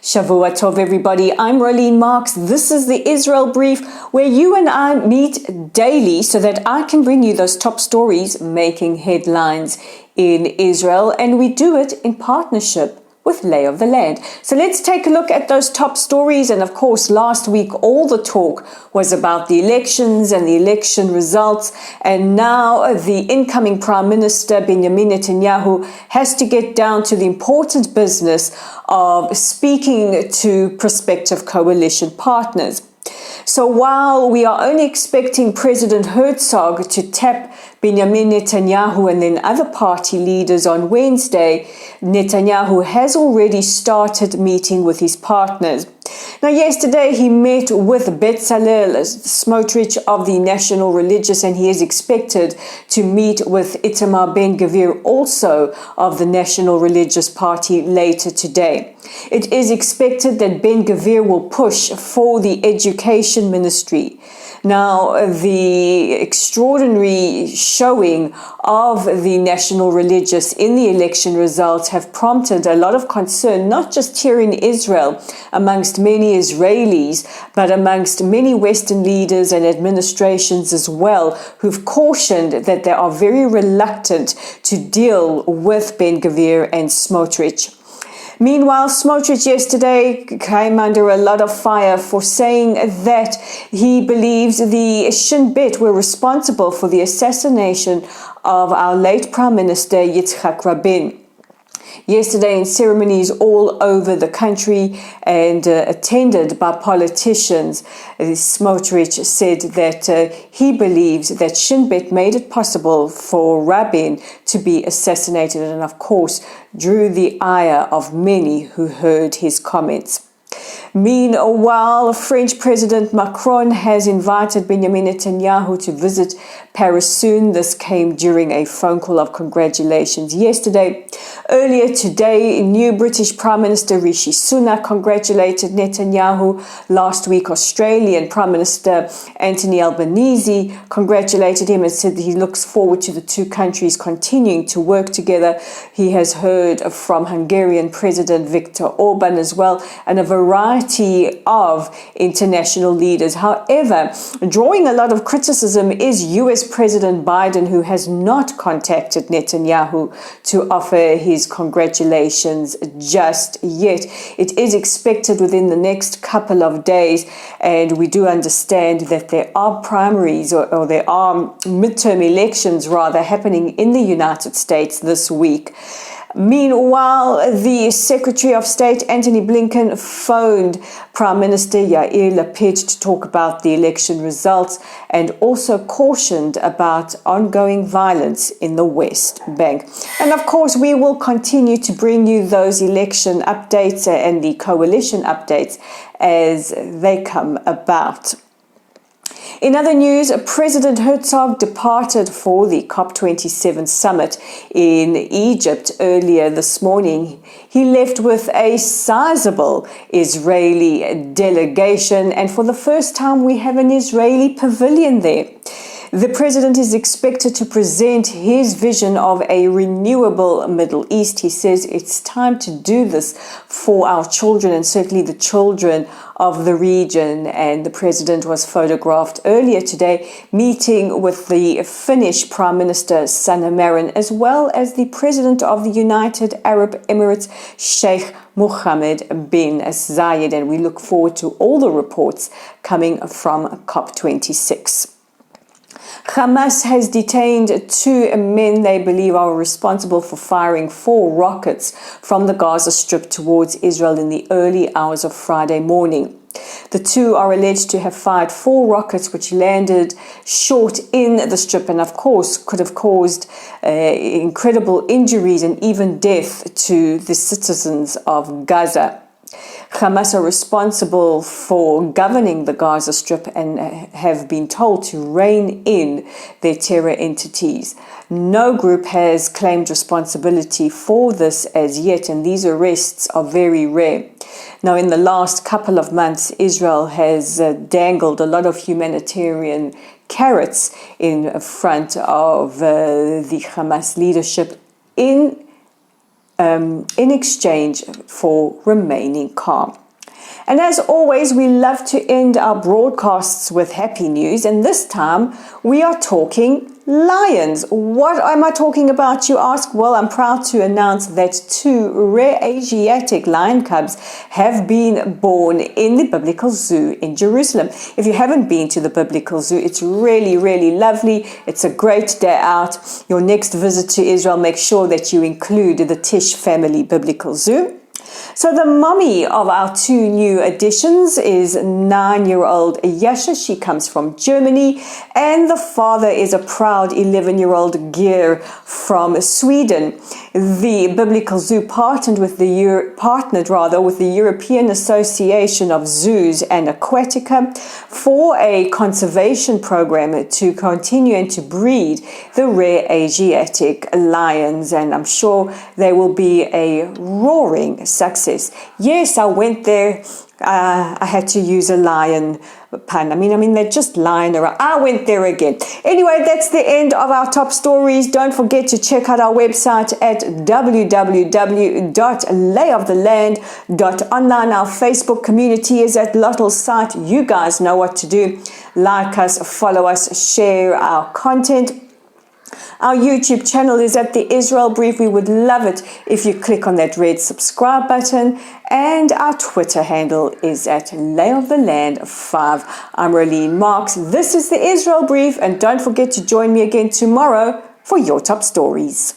Shavua Tov, everybody. I'm Rolene Marks. This is the Israel Brief, where you and I meet daily so that I can bring you those top stories making headlines in Israel. And we do it in partnership with Lay of the Land. So let's take a look at those top stories. And of course, last week, all the talk was about the elections and the election results. And now the incoming Prime Minister, Benjamin Netanyahu, has to get down to the important business of speaking to prospective coalition partners. So while we are only expecting President Herzog to tap Benjamin Netanyahu and then other party leaders on Wednesday, Netanyahu has already started meeting with his partners. Now, yesterday he met with Bezalel Smotrich of the National Religious, and he is expected to meet with Itamar Ben-Gvir, also of the National Religious Party, later today. It is expected that Ben-Gvir will push for the Education Ministry. Now, the extraordinary showing of the National Religious in the election results have prompted a lot of concern, not just here in Israel, amongst many Israelis, but amongst many Western leaders and administrations as well, who've cautioned that they are very reluctant to deal with Ben-Gvir and Smotrich. Meanwhile, Smotrich yesterday came under a lot of fire for saying that he believes the Shin Bet were responsible for the assassination of our late Prime Minister Yitzhak Rabin. Yesterday, in ceremonies all over the country and attended by politicians, Smotrich said that he believes that Shin Bet made it possible for Rabin to be assassinated, and of course drew the ire of many who heard his comments. Meanwhile, French President Macron has invited Benjamin Netanyahu to visit Paris soon. This came during a phone call of congratulations yesterday. Earlier today, new British Prime Minister Rishi Sunak congratulated Netanyahu. Last week, Australian Prime Minister Anthony Albanese congratulated him and said that he looks forward to the two countries continuing to work together. He has heard from Hungarian President Viktor Orban as well, and a variety of international leaders. However, drawing a lot of criticism is US President Biden, who has not contacted Netanyahu to offer his congratulations just yet. It is expected within the next couple of days, and we do understand that there are primaries or there are midterm elections rather happening in the United States this week. Meanwhile, the Secretary of State, Antony Blinken, phoned Prime Minister Yair Lapid to talk about the election results and also cautioned about ongoing violence in the West Bank. And of course, we will continue to bring you those election updates and the coalition updates as they come about. In other news, President Herzog departed for the COP27 summit in Egypt earlier this morning. He left with a sizable Israeli delegation, and for the first time we have an Israeli pavilion there. The president is expected to present his vision of a renewable Middle East. He says it's time to do this for our children and certainly the children of the region. And the president was photographed earlier today meeting with the Finnish Prime Minister Sanna Marin, as well as the President of the United Arab Emirates, Sheikh Mohammed bin Zayed. And we look forward to all the reports coming from COP26. Hamas has detained two men they believe are responsible for firing 4 rockets from the Gaza Strip towards Israel in the early hours of Friday morning. The two are alleged to have fired 4 rockets which landed short in the Strip and, of course, could have caused incredible injuries and even death to the citizens of Gaza. Hamas are responsible for governing the Gaza Strip and have been told to rein in their terror entities. No group has claimed responsibility for this as yet, and these arrests are very rare. Now, in the last couple of months, Israel has dangled a lot of humanitarian carrots in front of the Hamas leadership in in exchange for remaining calm. And as always, we love to end our broadcasts with happy news. And this time we are talking lions. What am I talking about, you ask? Well, I'm proud to announce that 2 rare Asiatic lion cubs have been born in the Biblical Zoo in Jerusalem. If you haven't been to the Biblical Zoo, it's really, really lovely. It's a great day out. Your next visit to Israel, make sure that you include the Tish Family Biblical Zoo. So the mommy of our 2 new additions is 9-year-old Yasha. She comes from Germany. And the father is a proud 11-year-old Geir from Sweden. The Biblical Zoo partnered with the European Association of Zoos and Aquatica for a conservation program to continue and to breed the rare Asiatic lions. And I'm sure they will be a roaring success. Yes, I went there. I had to use a lion pun. I mean, they're just lying around. I went there again. Anyway, that's the end of our top stories. Don't forget to check out our website at www.layoftheland.online. Our Facebook community is at Lottle's site. You guys know what to do. Like us, follow us, share our content. Our YouTube channel is at the Israel Brief. We would love it if you click on that red subscribe button. And our Twitter handle is at layoftheland5. I'm Rolene Marks. This is the Israel Brief. And don't forget to join me again tomorrow for your top stories.